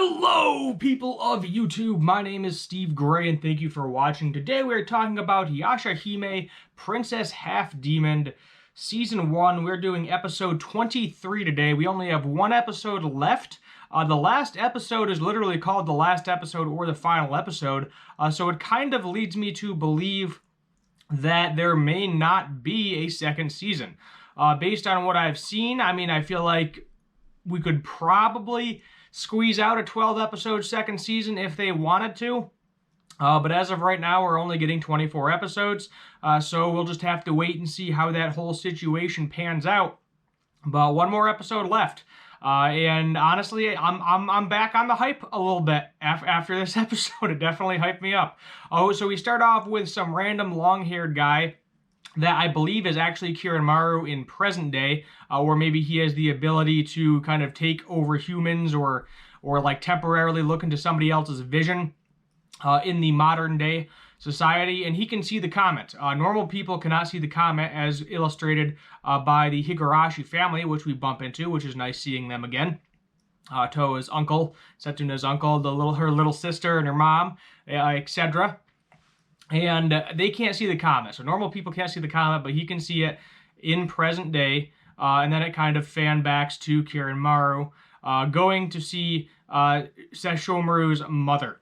Hello, people of YouTube. My name is Steve Gray, and thank you for watching. Today we are talking about Yashahime, Princess Half Demon, Season 1. We're doing episode 23 today. We only have one episode left. The last episode is literally called the last episode or the final episode, so it kind of leads me to believe that there may not be a second season. Based on what I've seen, I feel like we could probably squeeze out a 12-episode second season if they wanted to. But as of right now, we're only getting 24 episodes, so we'll just have to wait and see how that whole situation pans out. But one more episode left, and honestly, I'm back on the hype a little bit after this episode. It definitely hyped me up. Oh, so we start off with some random long-haired guy that I believe is actually Kiranmaru in present day, or maybe he has the ability to kind of take over humans or like temporarily look into somebody else's vision in the modern day society, and he can see the comet. Normal people cannot see the comet, as illustrated by the Higurashi family, which we bump into, which is nice seeing them again. Toa's uncle, Setsuna's uncle, her little sister and her mom, etc. And they can't see the comet. So normal people can't see the comet, but he can see it in present day. And then it kind of fan backs to Kiranmaru going to see Sesshomaru's mother.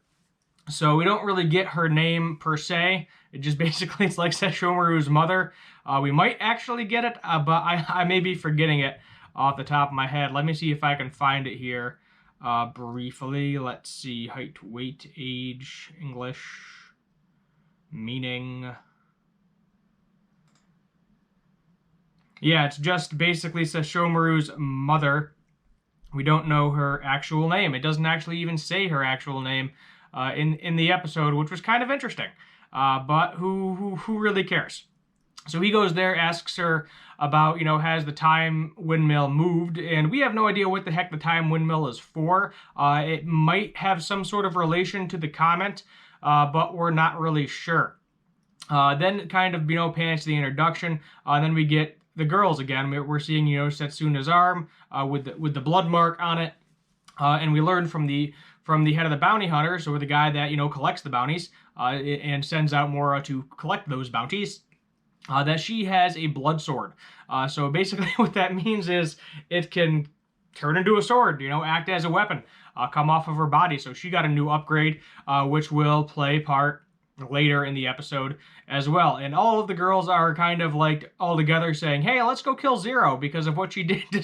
So we don't really get her name per se. It just basically, it's like Sesshomaru's mother. We might actually get it, but I may be forgetting it off the top of my head. Let me see if I can find it here briefly. Let's see. Height, weight, age, English, meaning. Yeah, it's just basically Sesshomaru's mother. We don't know her actual name. It doesn't actually even say her actual name in the episode, which was kind of interesting. But who really cares? So he goes there, asks her about, has the time windmill moved? And we have no idea what the heck the time windmill is for. It might have some sort of relation to the comet, but we're not really sure. Then kind of, pans to the introduction. Then we get the girls again. We're seeing, Setsuna's arm with the blood mark on it. And we learn from the head of the bounty hunters, or the guy that, collects the bounties and sends out Mora to collect those bounties, that she has a blood sword. So basically what that means is it can turn into a sword, act as a weapon, come off of her body. So she got a new upgrade, which will play part later in the episode as well. And all of the girls are kind of like all together saying, hey, let's go kill Zero because of what she did to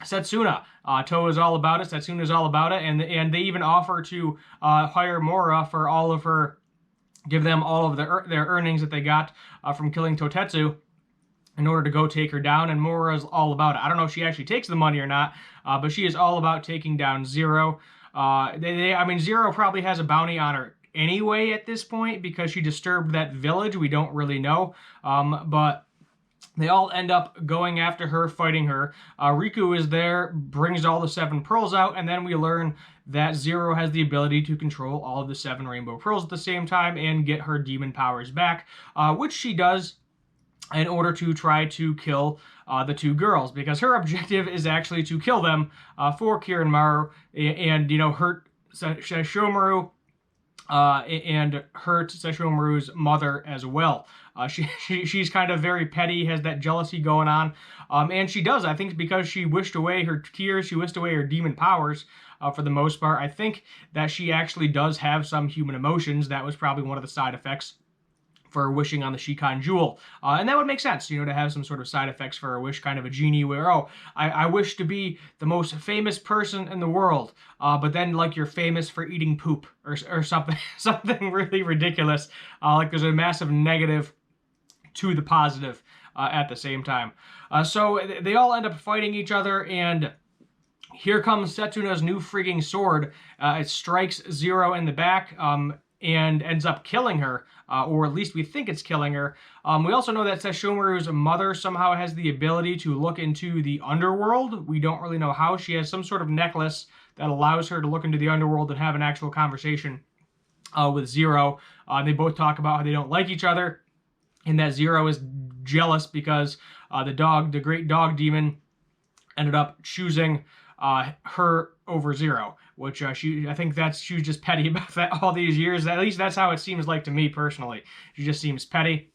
Setsuna. Toa is all about it. Setsuna is all about it. And they even offer to hire Mora for all of her, give them all of their earnings that they got from killing Totetsu in order to go take her down. And Mora is all about it. I don't know if she actually takes the money or not, but she is all about taking down Zero. Zero probably has a bounty on her anyway at this point because she disturbed that village. We don't really know, but they all end up going after her, fighting her. Riku is there, brings all the 7 pearls out, and then we learn that Zero has the ability to control all of the 7 rainbow pearls at the same time and get her demon powers back, which she does in order to try to kill the 2 girls, because her objective is actually to kill them for Kiranmaru and, hurt Sesshomaru and hurt Sesshomaru's mother as well. She's kind of very petty, has that jealousy going on, and she does, I think, because she wished away her tears, she wished away her demon powers for the most part. I think that she actually does have some human emotions. That was probably one of the side effects for wishing on the Shikan Jewel. And that would make sense, to have some sort of side effects for a wish, kind of a genie where, I wish to be the most famous person in the world, but then, like, you're famous for eating poop or something, something really ridiculous. Like there's a massive negative to the positive at the same time. So they all end up fighting each other, and here comes Setsuna's new freaking sword. It strikes Zero in the back, and ends up killing her, or at least we think it's killing her. We also know that Sesshomaru's mother somehow has the ability to look into the underworld. We don't really know how. She has some sort of necklace that allows her to look into the underworld and have an actual conversation with Zero. They both talk about how they don't like each other, and that Zero is jealous because the great dog demon, ended up choosing her over Zero, which I think she was just petty about that all these years. At least that's how it seems like to me personally. She just seems petty.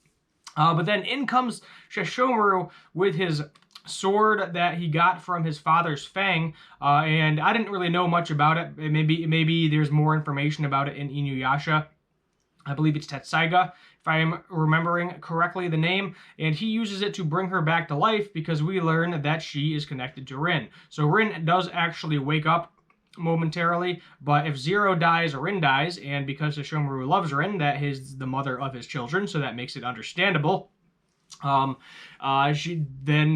But then in comes Sesshomaru with his sword that he got from his father's fang, and I didn't really know much about it. Maybe there's more information about it in Inuyasha. I believe it's Tetsaiga, if I am remembering correctly the name, and he uses it to bring her back to life because we learn that she is connected to Rin. So Rin does actually wake up momentarily, but if Zero dies or Rin dies, and because Sesshomaru loves Rin, that is the mother of his children, so that makes it understandable. Then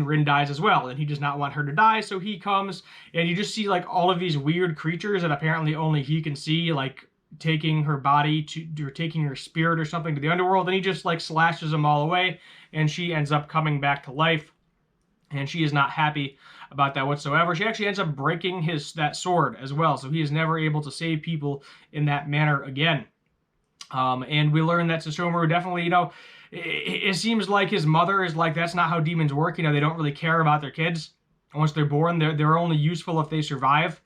Rin dies as well, and he does not want her to die, so he comes, and you just see like all of these weird creatures that apparently only he can see, like taking her body or taking her spirit or something to the underworld, and he just like slashes them all away, and she ends up coming back to life, and she is not happy about that whatsoever. She actually ends up breaking that sword as well, so he is never able to save people in that manner again. And we learn that Sesshomaru definitely, it seems like his mother is like, that's not how demons work. They don't really care about their kids. Once they're born, they're only useful if they survive,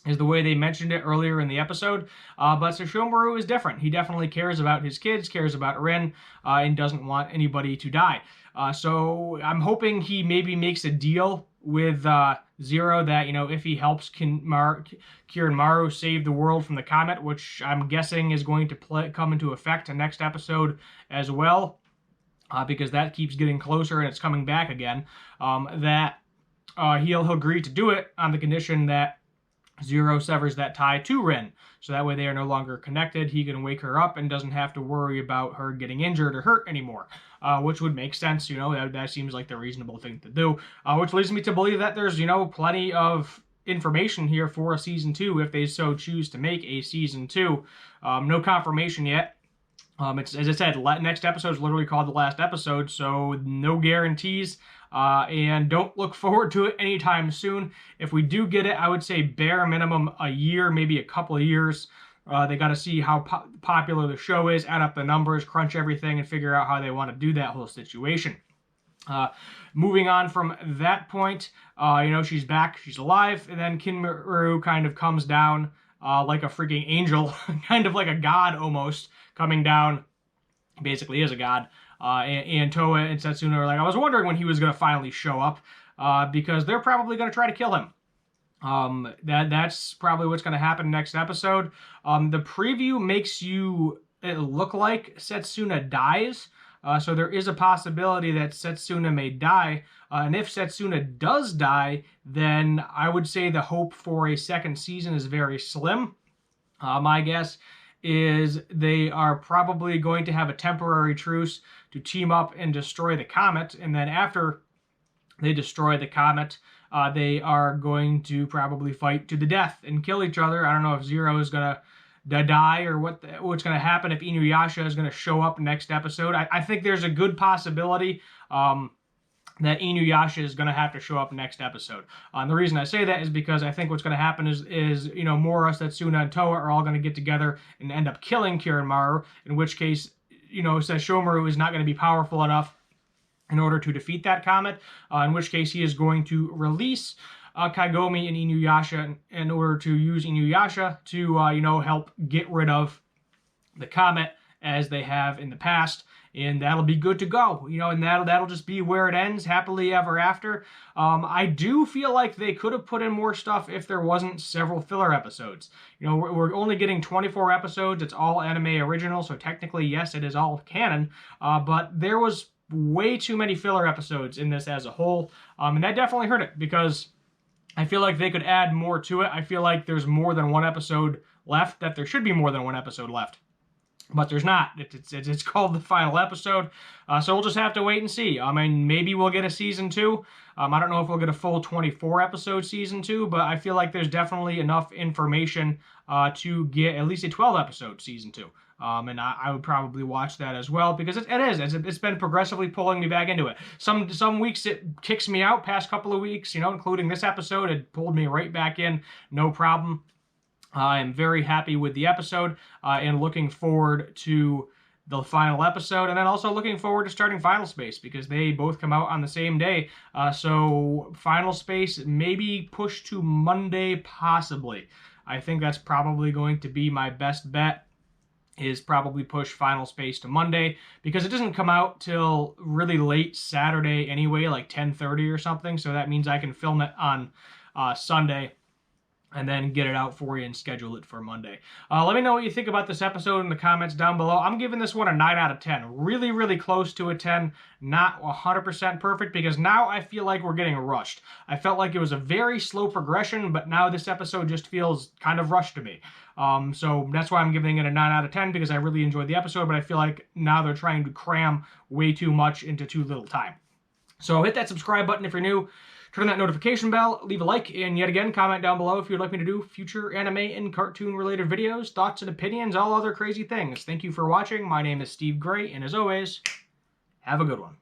is the way they mentioned it earlier in the episode. But Sesshomaru is different. He definitely cares about his kids, cares about Rin, and doesn't want anybody to die. So I'm hoping he maybe makes a deal with Zero that, if he helps Kiranmaru save the world from the comet, which I'm guessing is going to come into effect in next episode as well, because that keeps getting closer and it's coming back again, that he'll agree to do it on the condition that Zero severs that tie to Rin, so that way they are no longer connected. He can wake her up and doesn't have to worry about her getting injured or hurt anymore, which would make sense. That seems like the reasonable thing to do, which leads me to believe that there's, plenty of information here for a season 2 if they so choose to make a season 2. No confirmation yet. It's, as I said, next episode is literally called the last episode, so no guarantees. And don't look forward to it anytime soon. If we do get it, I would say bare minimum a year, maybe a couple of years. They got to see how popular the show is, add up the numbers, crunch everything, and figure out how they want to do that whole situation. Moving on from that point, she's back, she's alive, and then Kinmaru kind of comes down like a freaking angel, kind of like a god almost, coming down. Basically is a god. And Toa and Setsuna are like, I was wondering when he was going to finally show up, because they're probably going to try to kill him. That's probably what's going to happen next episode. The preview makes it look like Setsuna dies, so there is a possibility that Setsuna may die, and if Setsuna does die, then I would say the hope for a second season is very slim. My guess is they are probably going to have a temporary truce to team up and destroy the comet, and then after they destroy the comet, they are going to probably fight to the death and kill each other. I don't know if Zero is going to die or what's going to happen, if Inuyasha is going to show up next episode. I think there's a good possibility that Inuyasha is going to have to show up next episode. The reason I say that is because I think what's going to happen is Mora, Setsuna, and Toa are all going to get together and end up killing Kiranmaru, in which case, Sesshomaru is not going to be powerful enough in order to defeat that comet, in which case he is going to release Kagome and Inuyasha in order to use Inuyasha to, help get rid of the comet as they have in the past. And that'll be good to go, and that'll just be where it ends, happily ever after. I do feel like they could have put in more stuff if there wasn't several filler episodes. We're only getting 24 episodes. It's all anime original, so technically, yes, it is all canon. But there was way too many filler episodes in this as a whole, and that definitely hurt it, because I feel like they could add more to it. I feel like there's more than one episode left, that there should be more than one episode left. But there's not. It's called the final episode, so we'll just have to wait and see. I mean, maybe we'll get a season 2. I don't know if we'll get a full 24-episode season 2, but I feel like there's definitely enough information to get at least a 12-episode season 2. And I would probably watch that as well, because it's been progressively pulling me back into it. Some weeks it kicks me out. Past couple of weeks, including this episode, it pulled me right back in, no problem. I am very happy with the episode and looking forward to the final episode, and then also looking forward to starting Final Space because they both come out on the same day. So Final Space maybe pushed to Monday, possibly. I think that's probably going to be my best bet, is probably push Final Space to Monday, because it doesn't come out till really late Saturday anyway, like 10:30 or something. So that means I can film it on Sunday and then get it out for you and schedule it for Monday. Let me know what you think about this episode in the comments down below. I'm giving this one a 9 out of 10. Really, really close to a 10. Not 100% perfect, because now I feel like we're getting rushed. I felt like it was a very slow progression, but now this episode just feels kind of rushed to me. So that's why I'm giving it a 9 out of 10, because I really enjoyed the episode, but I feel like now they're trying to cram way too much into too little time. So hit that subscribe button if you're new. Turn that notification bell, leave a like, and yet again, comment down below if you'd like me to do future anime and cartoon-related videos, thoughts and opinions, all other crazy things. Thank you for watching. My name is Steve Gray, and as always, have a good one.